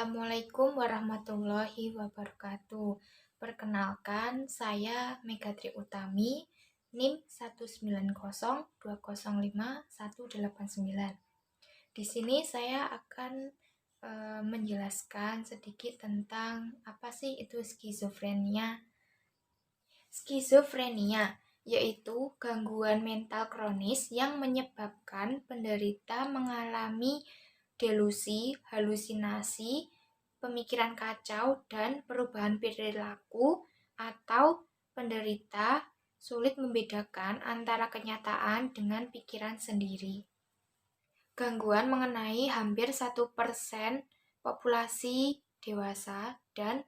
Assalamualaikum warahmatullahi wabarakatuh. Perkenalkan, saya Megatri Utami, NIM 190205189. Di sini saya akan menjelaskan sedikit tentang apa sih itu skizofrenia. Skizofrenia yaitu gangguan mental kronis yang menyebabkan penderita mengalami delusi, halusinasi, pemikiran kacau, dan perubahan perilaku, atau penderita sulit membedakan antara kenyataan dengan pikiran sendiri. Gangguan mengenai hampir 1% populasi dewasa dan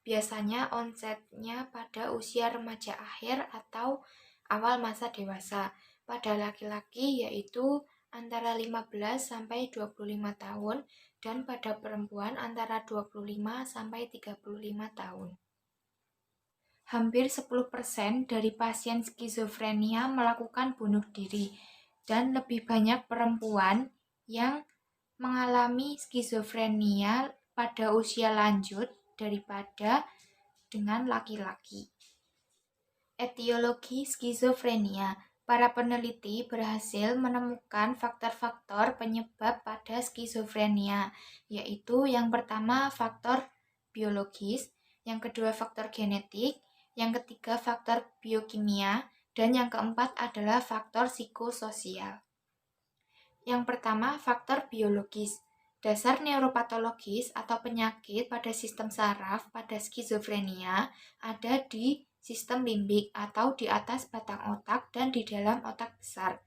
biasanya onsetnya pada usia remaja akhir atau awal masa dewasa. Pada laki-laki yaitu antara 15 sampai 25 tahun dan pada perempuan antara 25 sampai 35 tahun. Hampir 10% dari pasien skizofrenia melakukan bunuh diri dan lebih banyak perempuan yang mengalami skizofrenia pada usia lanjut daripada dengan laki-laki. Etiologi skizofrenia. Para peneliti berhasil menemukan faktor-faktor penyebab pada skizofrenia, yaitu yang pertama faktor biologis, yang kedua faktor genetik, yang ketiga faktor biokimia, dan yang keempat adalah faktor psikososial. Yang pertama, faktor biologis. Dasar neuropatologis atau penyakit pada sistem saraf pada skizofrenia ada di sistem limbik atau di atas batang otak dan di dalam otak besar.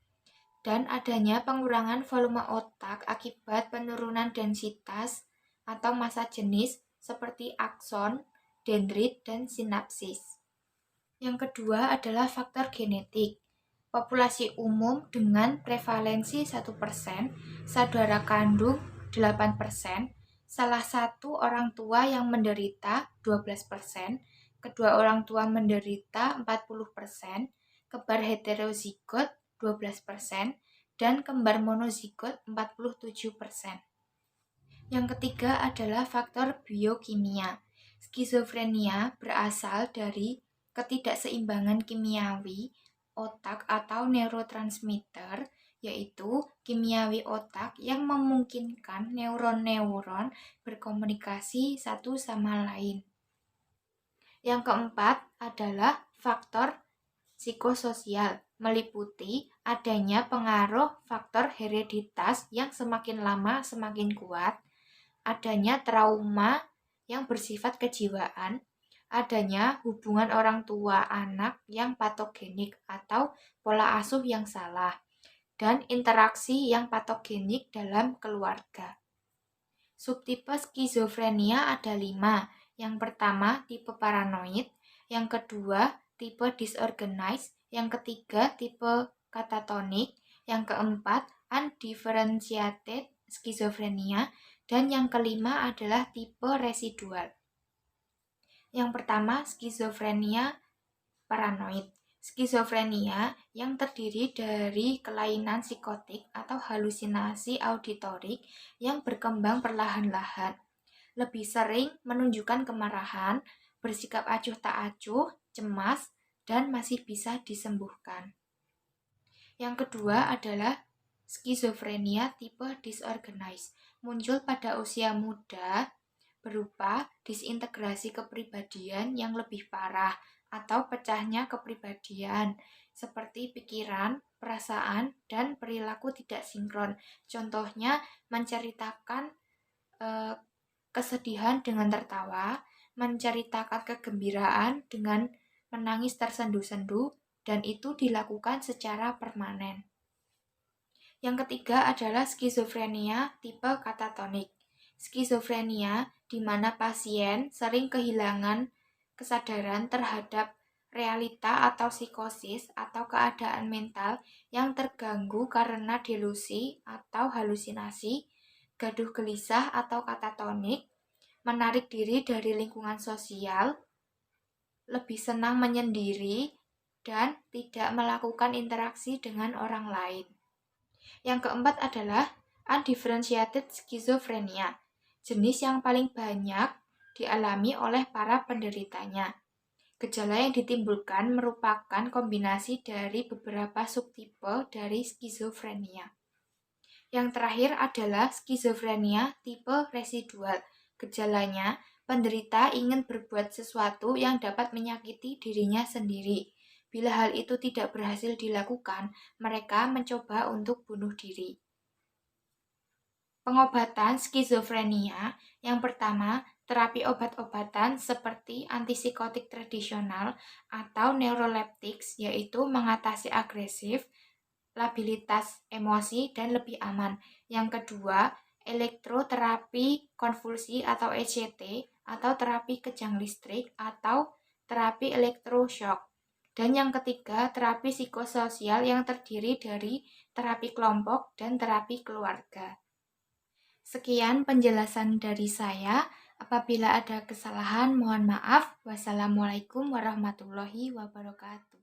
Dan adanya pengurangan volume otak akibat penurunan densitas atau massa jenis seperti akson, dendrit, dan sinapsis. Yang kedua adalah faktor genetik. Populasi umum dengan prevalensi 1%, saudara kandung 8%, salah satu orang tua yang menderita 12%, kedua orang tua menderita 40%, kembar heterozigot 12%, dan kembar monozigot 47%. Yang ketiga adalah faktor biokimia. Skizofrenia berasal dari ketidakseimbangan kimiawi otak atau neurotransmitter, yaitu kimiawi otak yang memungkinkan neuron-neuron berkomunikasi satu sama lain. Yang keempat adalah faktor psikososial, meliputi adanya pengaruh faktor hereditas yang semakin lama semakin kuat, adanya trauma yang bersifat kejiwaan, adanya hubungan orang tua anak yang patogenik atau pola asuh yang salah, dan interaksi yang patogenik dalam keluarga. Subtipe skizofrenia ada 5. Yang pertama, tipe paranoid. Yang kedua, tipe disorganized. Yang ketiga, tipe katatonik. Yang keempat, undifferentiated skizofrenia. Dan yang kelima adalah tipe residual. Yang pertama, skizofrenia paranoid. Skizofrenia yang terdiri dari kelainan psikotik atau halusinasi auditorik yang berkembang perlahan-lahan. Lebih sering menunjukkan kemarahan, bersikap acuh tak acuh, cemas, dan masih bisa disembuhkan. Yang kedua adalah skizofrenia tipe disorganized. Muncul pada usia muda berupa disintegrasi kepribadian yang lebih parah atau pecahnya kepribadian seperti pikiran, perasaan, dan perilaku tidak sinkron. Contohnya menceritakan kesedihan dengan tertawa, menceritakan kegembiraan dengan menangis tersendu-sendu, dan itu dilakukan secara permanen. Yang ketiga adalah skizofrenia tipe katatonik. Skizofrenia di mana pasien sering kehilangan kesadaran terhadap realita atau psikosis atau keadaan mental yang terganggu karena delusi atau halusinasi, gaduh gelisah atau katatonik, menarik diri dari lingkungan sosial, lebih senang menyendiri, dan tidak melakukan interaksi dengan orang lain. Yang keempat adalah undifferentiated schizophrenia. jenis yang paling banyak dialami oleh para penderitanya. Gejala yang ditimbulkan merupakan kombinasi dari beberapa subtipe dari skizofrenia. Yang terakhir adalah skizofrenia tipe residual. Gejalanya, penderita ingin berbuat sesuatu yang dapat menyakiti dirinya sendiri. Bila hal itu tidak berhasil dilakukan, mereka mencoba untuk bunuh diri. Pengobatan skizofrenia yang pertama, terapi obat-obatan seperti antipsikotik tradisional atau neuroleptics, yaitu mengatasi agresif, labilitas emosi, dan lebih aman. Yang kedua, elektroterapi konvulsi atau ECT atau terapi kejang listrik atau terapi elektroshock. Dan yang ketiga, terapi psikososial yang terdiri dari terapi kelompok dan terapi keluarga. Sekian penjelasan dari saya. Apabila ada kesalahan, mohon maaf. Wassalamualaikum warahmatullahi wabarakatuh.